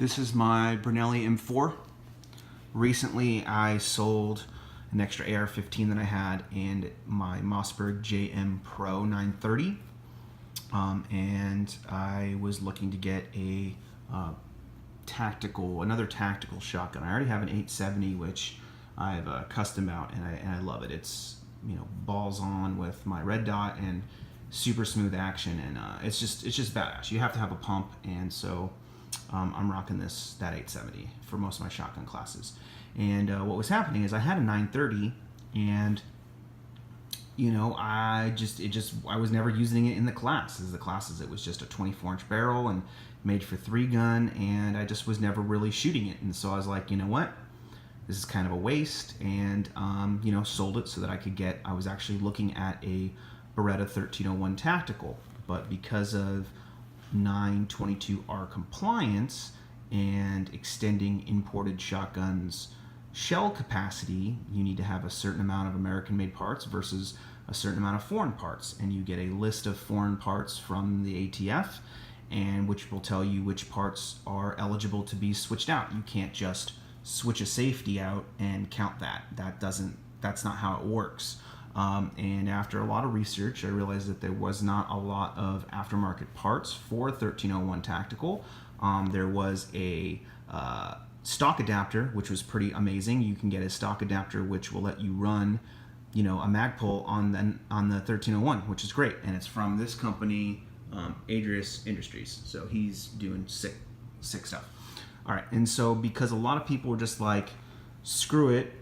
This is my Benelli M4. Recently I sold an extra AR-15 that I had and my Mossberg JM Pro 930, and I was looking to get a another tactical shotgun. I already have an 870, which I've custom out, and I love it. It's, you know, balls on with my red dot and super smooth action, and it's just badass. You have to have a pump, and so I'm rocking that 870 for most of my shotgun classes. And what was happening is I had a 930, and you know, I was never using it in the classes. It was just a 24-inch barrel and made for 3-gun, and I just was never really shooting it. And so I was like, you know what, this is kind of a waste, and you know, sold it so that I was actually looking at a Beretta 1301 tactical, but because of 922R compliance and extending imported shotguns shell capacity, you need to have a certain amount of American-made parts versus a certain amount of foreign parts, and you get a list of foreign parts from the ATF, and which will tell you which parts are eligible to be switched out. You can't just switch a safety out and count that. That's not how it works. And after a lot of research, I realized that there was not a lot of aftermarket parts for 1301 tactical. There was a stock adapter, which was pretty amazing. You can get a stock adapter which will let you run, you know, a Magpul on the 1301, which is great, and it's from this company, Adrius Industries. So he's doing sick stuff. All right, and so because a lot of people were just like, screw it,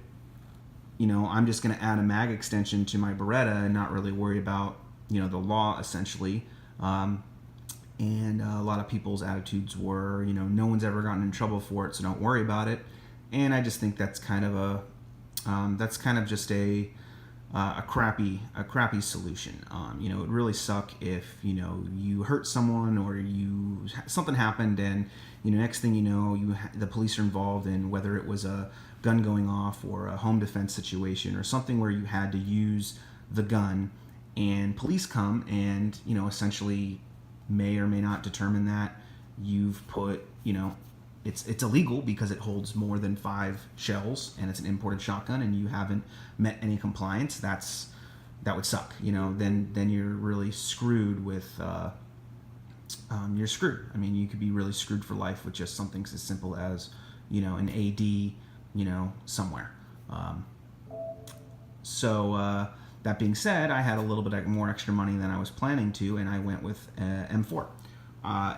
you know, I'm just going to add a mag extension to my Beretta and not really worry about, you know, the law, essentially. And a lot of people's attitudes were, you know, no one's ever gotten in trouble for it, so don't worry about it. And I just think that's kind of just a crappy solution. You know, it really suck if, you know, you hurt someone or something happened, and, you know, next thing you know, the police are involved in whether it was a gun going off or a home defense situation or something where you had to use the gun, and police come and, you know, essentially may or may not determine that you've put, you know, it's illegal because it holds more than 5 shells and it's an imported shotgun and you haven't met any compliance. That would suck, you know. Then you're really screwed with you're screwed. I mean, you could be really screwed for life with just something as simple as, you know, an AD, you know, somewhere. So that being said, I had a little bit more extra money than I was planning to, and I went with M4.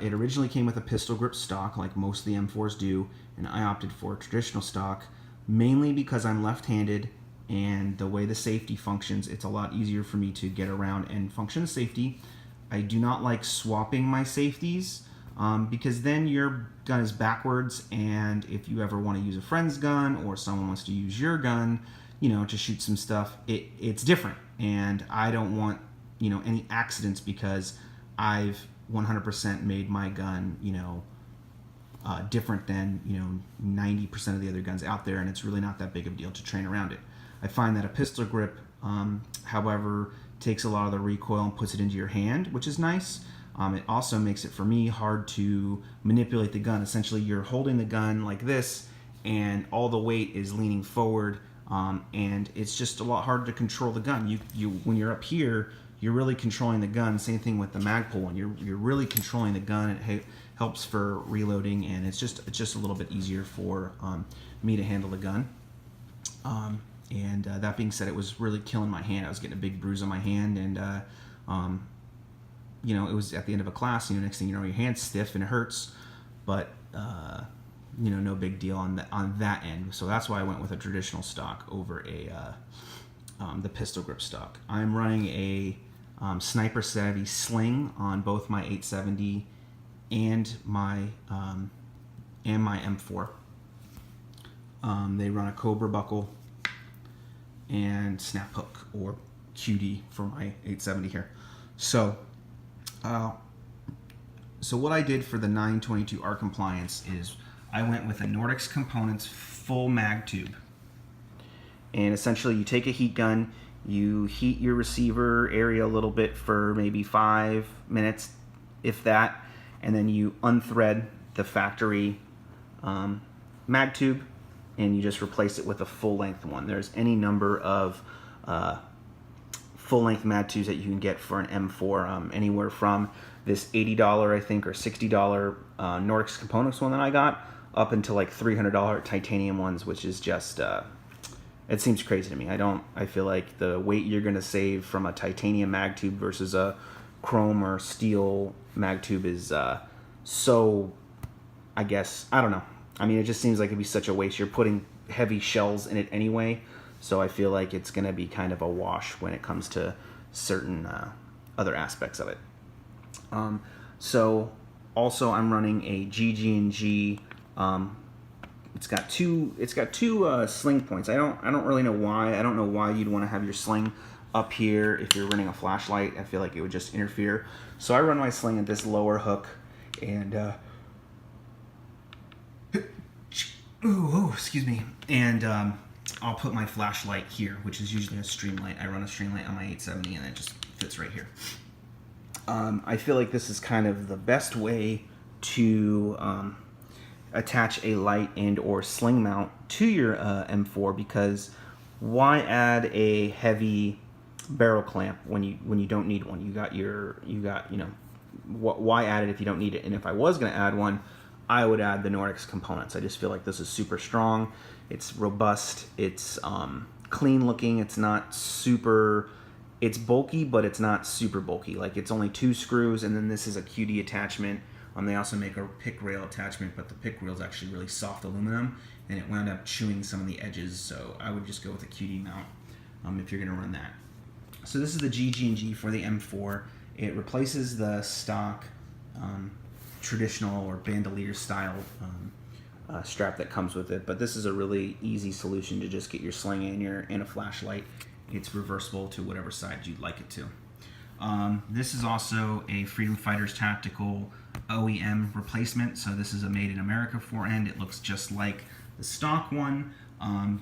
It originally came with a pistol grip stock, like most of the M4s do, and I opted for traditional stock, mainly because I'm left-handed, and the way the safety functions, it's a lot easier for me to get around and function as safety. I do not like swapping my safeties, because then your gun is backwards, and if you ever want to use a friend's gun or someone wants to use your gun, you know, to shoot some stuff, it's different, and I don't want, you know, any accidents because I've 100% made my gun, you know, different than, you know, 90% of the other guns out there, and it's really not that big of a deal to train around it. I find that a pistol grip, however, takes a lot of the recoil and puts it into your hand, which is nice. It also makes it, for me, hard to manipulate the gun. Essentially, you're holding the gun like this, and all the weight is leaning forward, and it's just a lot harder to control the gun. When you're up here, you're really controlling the gun. Same thing with the Magpul one. You're really controlling the gun. It helps for reloading, and it's just a little bit easier for me to handle the gun. And that being said, it was really killing my hand. I was getting a big bruise on my hand, and you know, it was at the end of a class. You know, next thing you know, your hand's stiff and it hurts, but you know, no big deal on that end. So that's why I went with a traditional stock over the pistol grip stock. I'm running a Sniper Savvy sling on both my 870 and my M4. They run a Cobra buckle and snap hook, or QD for my 870 here. So what I did for the 922R compliance is I went with a Nordics Components full mag tube. And essentially you take a heat gun, you heat your receiver area a little bit for maybe 5 minutes, if that, and then you unthread the factory mag tube, and you just replace it with a full-length one. There's any number of full-length mag tubes that you can get for an M4, anywhere from this $80, I think, or $60 Nordic Components one that I got, up into like $300 titanium ones, which is just, it seems crazy to me. I feel like the weight you're going to save from a titanium mag tube versus a chrome or steel mag tube is so, I guess, I don't know. I mean, it just seems like it'd be such a waste. You're putting heavy shells in it anyway, so I feel like it's going to be kind of a wash when it comes to certain other aspects of it. So also I'm running a GG&G. It's got two sling points. I don't really know why. I don't know why you'd want to have your sling up here if you're running a flashlight. I feel like it would just interfere. So I run my sling at this lower hook, and excuse me. And I'll put my flashlight here, which is usually a Streamlight. I run a Streamlight on my 870, and it just fits right here. I feel like this is kind of the best way to attach a light and or sling mount to your M4, because why add a heavy barrel clamp when you don't need one? Why add it if you don't need it? And if I was going to add one, I would add the Nordic Components. I just feel like this is super strong. It's robust. It's clean looking. It's not super. It's bulky, but it's not super bulky. Like, it's only 2 screws, and then this is a QD attachment. They also make a pick rail attachment, but the pick rail is actually really soft aluminum, and it wound up chewing some of the edges. So I would just go with a QD mount if you're going to run that. So this is the GG&G for the M4. It replaces the stock traditional or bandolier style strap that comes with it, but this is a really easy solution to just get your sling and a flashlight. It's reversible to whatever side you'd like it to. This is also a Freedom Fighters Tactical OEM replacement, so this is a Made in America forend. It looks just like the stock one.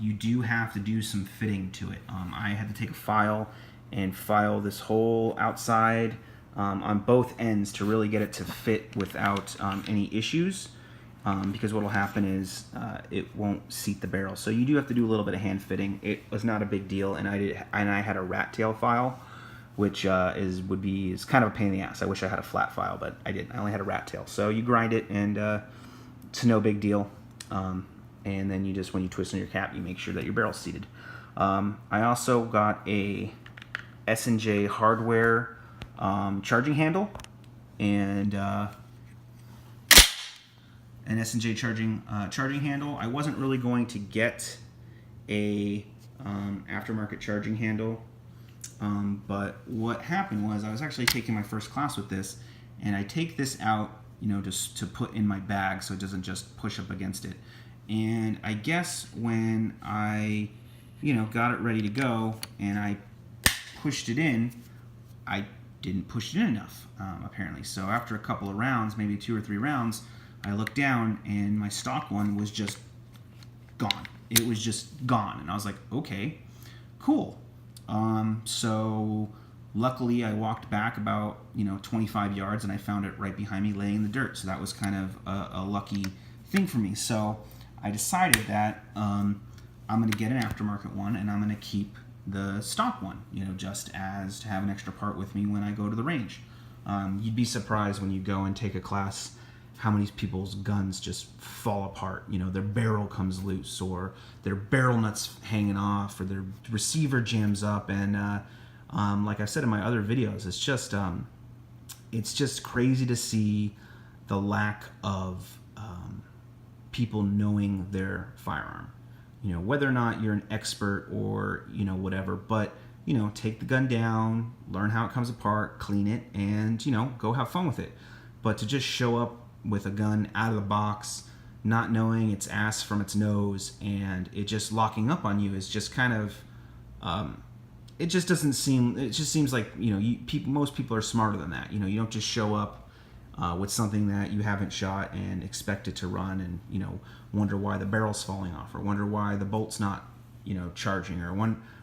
You do have to do some fitting to it. I had to take a file and file this whole outside on both ends to really get it to fit without any issues, because what will happen is it won't seat the barrel. So you do have to do a little bit of hand fitting. It was not a big deal, and I had a rat tail file, which is kind of a pain in the ass. I wish I had a flat file, but I didn't. I only had a rat tail. So you grind it, and it's no big deal. And then you just, when you twist on your cap, you make sure that your barrel's seated. I also got a S&J hardware charging handle, and an S&J charging handle. I wasn't really going to get a aftermarket charging handle. But what happened was I was actually taking my first class with this, and I take this out, just to put in my bag so it doesn't just push up against it. And I guess when I, got it ready to go and I pushed it in, I didn't push it in enough, apparently. So after a couple of rounds, maybe 2 or 3 rounds, I looked down and my stock one was just gone. It was just gone. And I was like, okay, cool. So luckily I walked back about 25 yards and I found it right behind me laying in the dirt. So that was kind of a lucky thing for me. So I decided that I'm going to get an aftermarket one, and I'm going to keep the stock one, just as to have an extra part with me when I go to the range. You'd be surprised when you go and take a class how many people's guns just fall apart. Their barrel comes loose, or their barrel nuts hanging off, or their receiver jams up. And like I said in my other videos, it's just crazy to see the lack of people knowing their firearm. Whether or not you're an expert or whatever, but take the gun down, learn how it comes apart, clean it, and go have fun with it. But to just show up with a gun out of the box, not knowing its ass from its nose, and it just locking up on you is just kind of, it just seems like, most people are smarter than that. You don't just show up with something that you haven't shot and expect it to run, and wonder why the barrel's falling off, or wonder why the bolt's not charging, or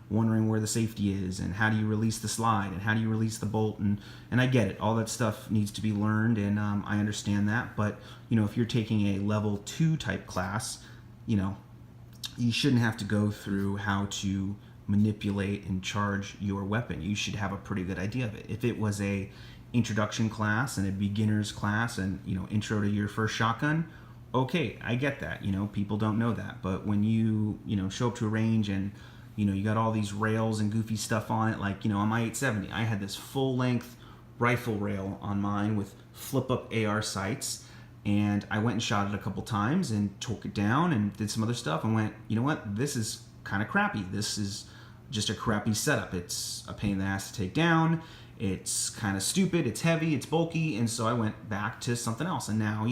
wondering where the safety is and how do you release the slide and how do you release the bolt, and I get it. All that stuff needs to be learned, and I understand that. But if you're taking a level 2 type class, you shouldn't have to go through how to manipulate and charge your weapon. You should have a pretty good idea of it. If it was a introduction class and a beginner's class and intro to your first shotgun, okay, I get that. People don't know that. But when you show up to a range and you got all these rails and goofy stuff on it, like on my 870, I had this full length rifle rail on mine with flip up AR sights, and I went and shot it a couple times and took it down and did some other stuff and went, you know what, this is kind of crappy. This is just a crappy setup. It's a pain in the ass to take down. It's kind of stupid. It's heavy. It's bulky. And so I went back to something else. And now,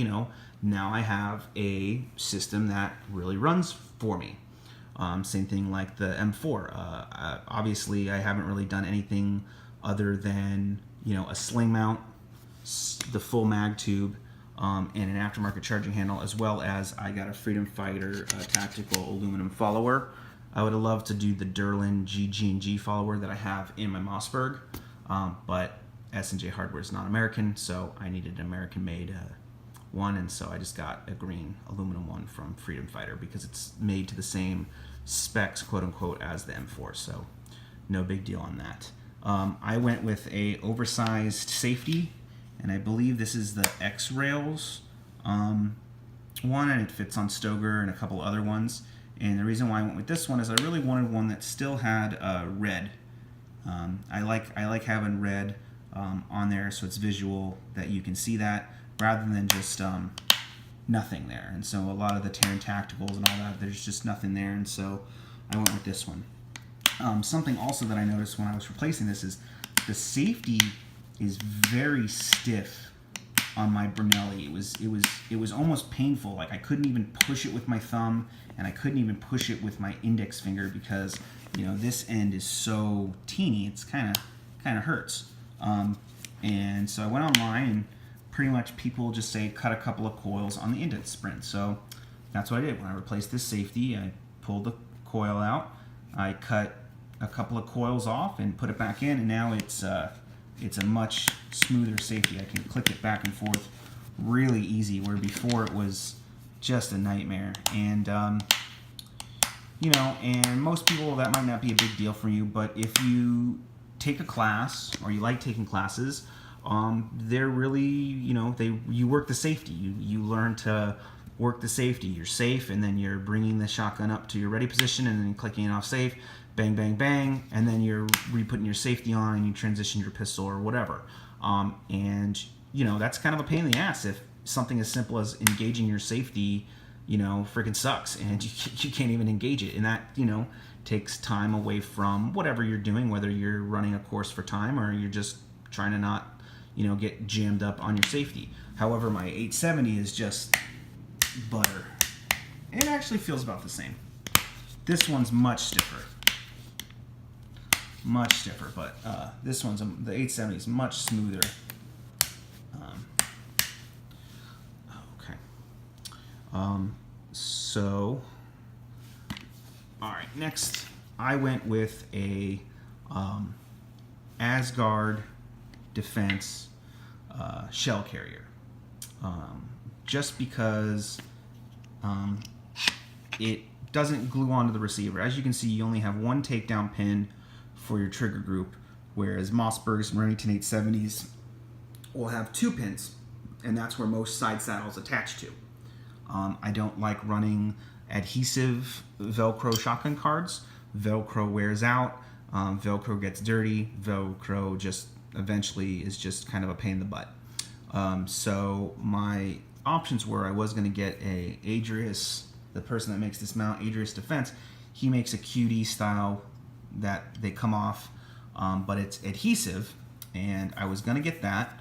now I have a system that really runs for me. Same thing like the M4. Obviously, I haven't really done anything other than, a sling mount, the full mag tube, and an aftermarket charging handle, as well as I got a Freedom Fighter tactical aluminum follower. I would have loved to do the Derlin GG&G follower that I have in my Mossberg, but S&J Hardware is not American, so I needed an American-made one, and so I just got a green aluminum one from Freedom Fighter because it's made to the same specs, quote-unquote, as the M4, so no big deal on that. I went with a oversized safety, and I believe this is the X-Rails one, and it fits on Stoeger and a couple other ones. And the reason why I went with this one is I really wanted one that still had red. I like having red on there, so it's visual that you can see that, rather than just nothing there. And so a lot of the Terran Tacticals and all that, there's just nothing there, and so I went with this one. Something also that I noticed when I was replacing this is the safety is very stiff on my Benelli. It was almost painful. Like I couldn't even push it with my thumb, and I couldn't even push it with my index finger because this end is so teeny. It's kind of hurts. And so I went online, and pretty much people just say cut a couple of coils on the indent sprint. So that's what I did. When I replaced this safety, I pulled the coil out, I cut a couple of coils off and put it back in, and now it's a much smoother safety. I can click it back and forth really easy, where before it was just a nightmare. And and most people, that might not be a big deal for you, but if you take a class or you like taking classes, they're really, you work the safety. You learn to work the safety. You're safe, and then you're bringing the shotgun up to your ready position and then clicking it off safe, bang, bang, bang, and then you're re-putting your safety on and you transition your pistol or whatever. And that's kind of a pain in the ass if something as simple as engaging your safety, freaking sucks and you can't even engage it. And that, takes time away from whatever you're doing, whether you're running a course for time or you're just trying to not, get jammed up on your safety. However, my 870 is just butter. It actually feels about the same. This one's much stiffer. But this one's, the 870 is much smoother. Okay. So, all right, next I went with a Asgard Defense shell carrier. Just because it doesn't glue onto the receiver. As you can see, you only have one takedown pin for your trigger group, whereas Mossbergs and Remington 870s will have 2 pins, and that's where most side saddles attach to. I don't like running adhesive Velcro shotgun cards. Velcro wears out, Velcro gets dirty, Velcro just eventually is just kind of a pain in the butt. So my options were, I was going to get a Adrius, the person that makes this mount, Adrius Defense. He makes a QD style that they come off, but it's adhesive, and I was going to get that.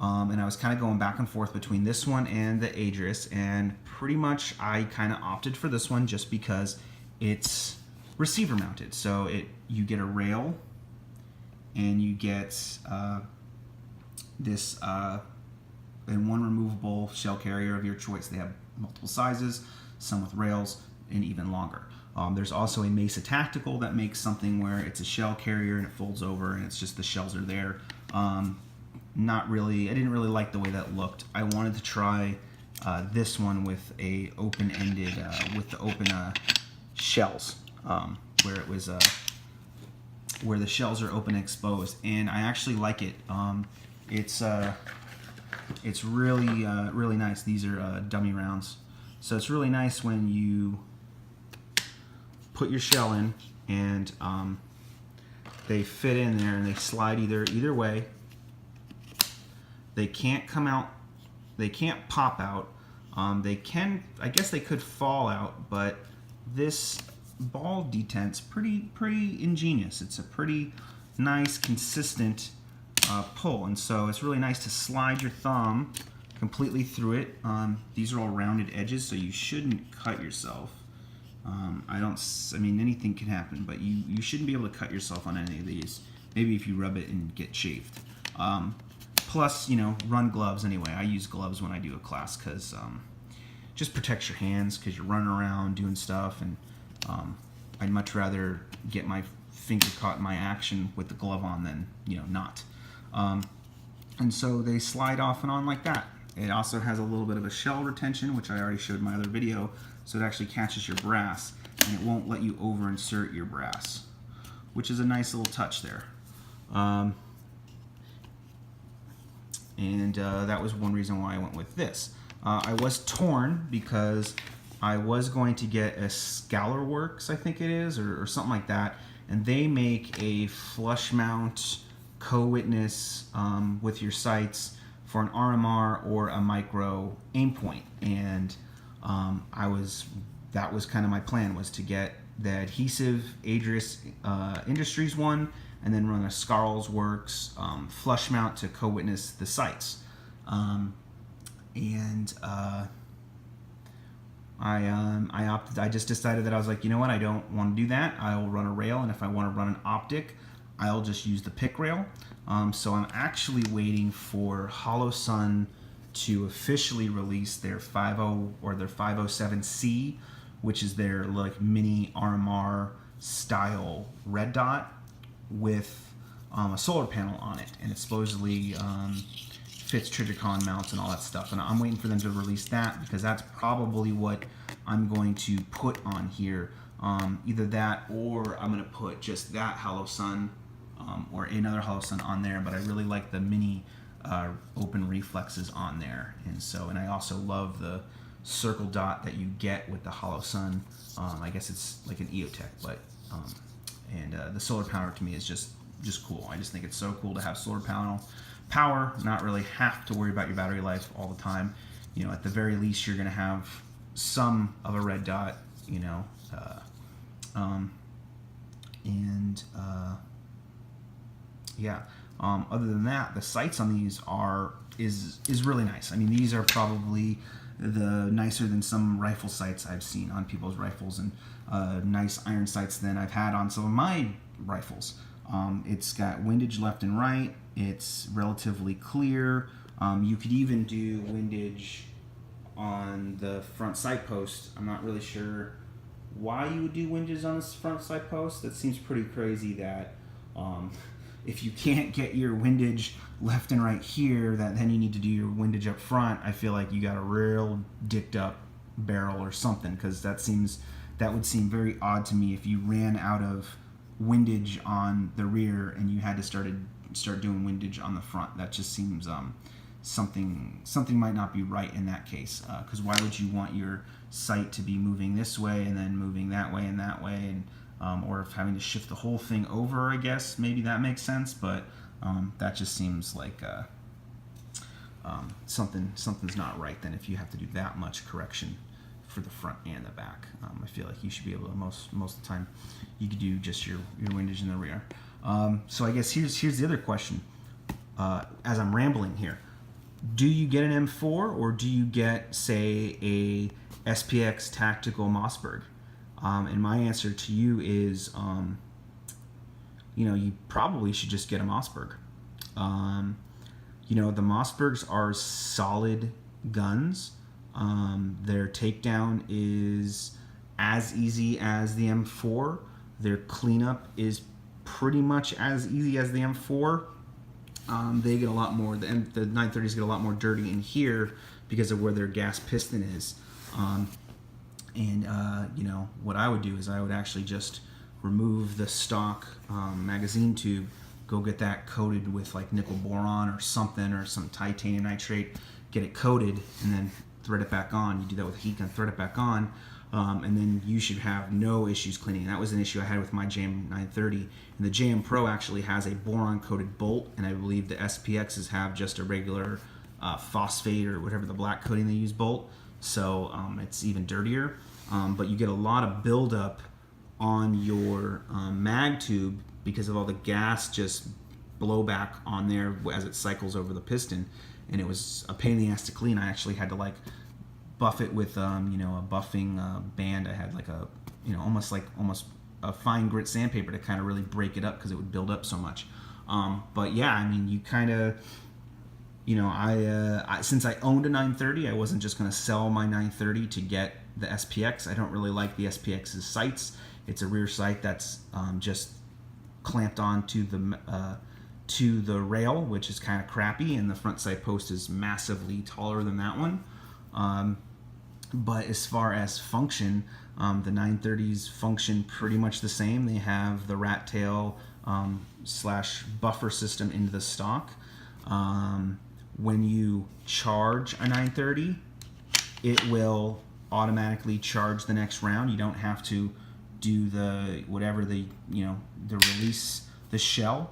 And I was kind of going back and forth between this one and the Adrius, and pretty much I kind of opted for this one just because it's receiver mounted. So you get a rail, and you get this and one removable shell carrier of your choice. They have multiple sizes, some with rails, and even longer. There's also a Mesa Tactical that makes something where it's a shell carrier and it folds over and it's just the shells are there. Not really, I didn't really like the way that looked. I wanted to try this one with a open-ended, with the open shells, where it was where the shells are open and exposed, and I actually like it. It's really really nice. These are dummy rounds, so it's really nice when you put your shell in and they fit in there and they slide either way. They can't come out. They can't pop out. They can, I guess they could fall out, but this ball detent's pretty ingenious. It's a pretty nice, consistent pull, and so it's really nice to slide your thumb completely through it. These are all rounded edges, so you shouldn't cut yourself. I mean, anything can happen, but you shouldn't be able to cut yourself on any of these. Maybe if you rub it and get chafed. Plus, you know, run gloves anyway. I use gloves when I do a class because just protects your hands because you're running around doing stuff, and I'd much rather get my finger caught in my action with the glove on than, you know, not. And so they slide off and on like that. It also has a little bit of a shell retention, which I already showed in my other video, so it actually catches your brass and it won't let you over insert your brass, which is a nice little touch there. And that was one reason why I went with this. I was torn because I was going to get a Scalar Works, I think it is, or something like that, and they make a flush mount co-witness with your sights for an RMR or a micro aim point, and that was kind of my plan, was to get the adhesive Adris Industries one, and then run a Scarls Works flush mount to co-witness the sights. I just decided that I was like, you know what, I don't want to do that. I will run a rail, and if I want to run an optic, I'll just use the pick rail. So I'm actually waiting for HoloSun to officially release their 50 or their 507C, which is their like mini RMR style red dot with a solar panel on it, and it supposedly fits Trijicon mounts and all that stuff. And I'm waiting for them to release that because that's probably what I'm going to put on here. Either that, or I'm going to put just that HoloSun or another HoloSun on there. But I really like the mini open reflexes on there, and so, and I also love the circle dot that you get with the HoloSun. I guess it's like an EOTech, but the solar power to me is just cool. I just think it's so cool to have solar panel power, not really have to worry about your battery life all the time. You know, at the very least, you're going to have some of a red dot, you know, yeah. Other than that, the sights on these is really nice. I mean, these are probably the nicer than some rifle sights I've seen on people's rifles, and nice iron sights than I've had on some of my rifles. It's got windage left and right. It's relatively clear. You could even do windage on the front sight post. I'm not really sure why you would do windages on this front sight post. That seems pretty crazy that if you can't get your windage left and right here, that then you need to do your windage up front. I feel like you got a real dicked up barrel or something, because that would seem very odd to me if you ran out of windage on the rear and you had to start doing windage on the front. That just seems something might not be right in that case, because why would you want your sight to be moving this way and then moving that way and that way, and or if having to shift the whole thing over, I guess maybe that makes sense, but that just seems like something's not right then if you have to do that much correction for the front and the back. I feel like you should be able to, most of the time, you could do just your windage in the rear. So I guess here's the other question. As I'm rambling here, do you get an M4 or do you get, say, a SPX Tactical Mossberg? And my answer to you is, you probably should just get a Mossberg. The Mossbergs are solid guns. Their takedown is as easy as the M4. Their cleanup is pretty much as easy as the M4. They get a lot more, the 930s get a lot more dirty in here because of where their gas piston is. You know, what I would do is I would actually just remove the stock magazine tube, go get that coated with like nickel boron or something, or some titanium nitrate, get it coated, and then thread it back on. You do that with a heat gun, thread it back on, and then you should have no issues cleaning. And that was an issue I had with my JM 930. And the JM Pro actually has a boron coated bolt, and I believe the SPXs have just a regular phosphate or whatever the black coating they use bolt. So it's even dirtier. But you get a lot of buildup on your mag tube because of all the gas just blowback on there as it cycles over the piston, and it was a pain in the ass to clean. I actually had to like buff it with you know, a buffing band. I had like a, you know, almost a fine grit sandpaper to kind of really break it up because it would build up so much. But yeah, I mean, you kind of, you know, I since I owned a 930, I wasn't just going to sell my 930 to get the SPX. I don't really like the SPX's sights. It's a rear sight that's just clamped on to the rail, which is kind of crappy, and the front sight post is massively taller than that one. But as far as function, the 930s function pretty much the same. They have the rat tail slash buffer system into the stock. When you charge a 930, it will automatically charge the next round. You don't have to do the whatever the, you know, the release the shell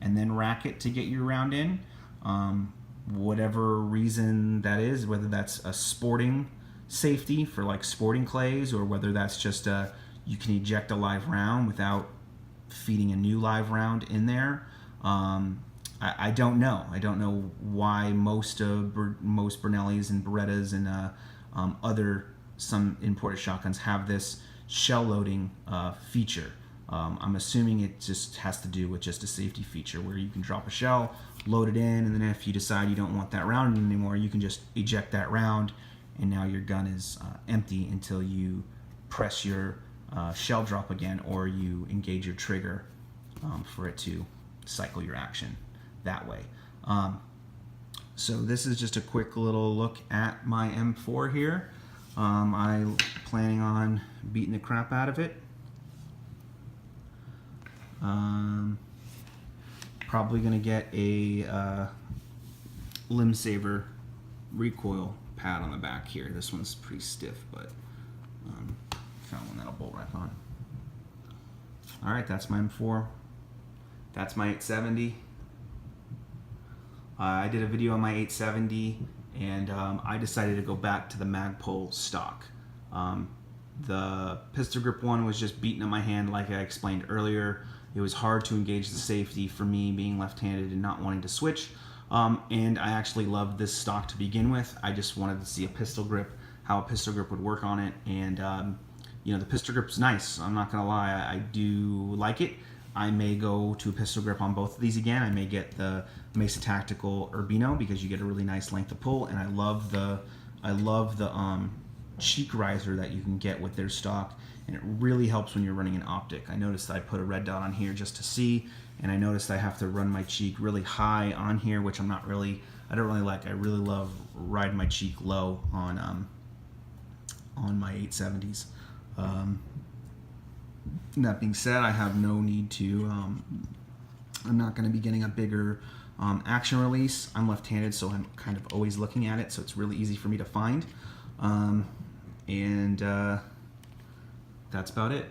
and then rack it to get your round in. Whatever reason that is, whether that's a sporting safety for like sporting clays, or whether that's just you can eject a live round without feeding a new live round in there. I don't know. I don't know why most Benellis and Berettas and some imported shotguns have this shell loading feature. I'm assuming it just has to do with just a safety feature where you can drop a shell, load it in, and then if you decide you don't want that round anymore, you can just eject that round, and now your gun is empty until you press your shell drop again, or you engage your trigger for it to cycle your action that way. So this is just a quick little look at my M4 here. I'm planning on beating the crap out of it. Probably gonna get a limb saver recoil pad on the back here. This one's pretty stiff, but found one that'll bolt right on. Alright, that's my M4. That's my 870. I did a video on my 870, and I decided to go back to the Magpul stock. The pistol grip one was just beating on my hand, like I explained earlier. It was hard to engage the safety for me being left-handed and not wanting to switch. And I actually loved this stock to begin with. I just wanted to see a pistol grip, how a pistol grip would work on it. And you know, the pistol grip's nice. I'm not gonna lie, I do like it. I may go to a pistol grip on both of these again. I may get the Mesa Tactical Urbino because you get a really nice length of pull, and I love the cheek riser that you can get with their stock, and it really helps when you're running an optic. I noticed I put a red dot on here just to see, and I noticed I have to run my cheek really high on here, which I don't really like. I really love riding my cheek low on my 870s. That being said, I have no need to, I'm not going to be getting a bigger action release. I'm left-handed, so I'm kind of always looking at it, so it's really easy for me to find. And that's about it.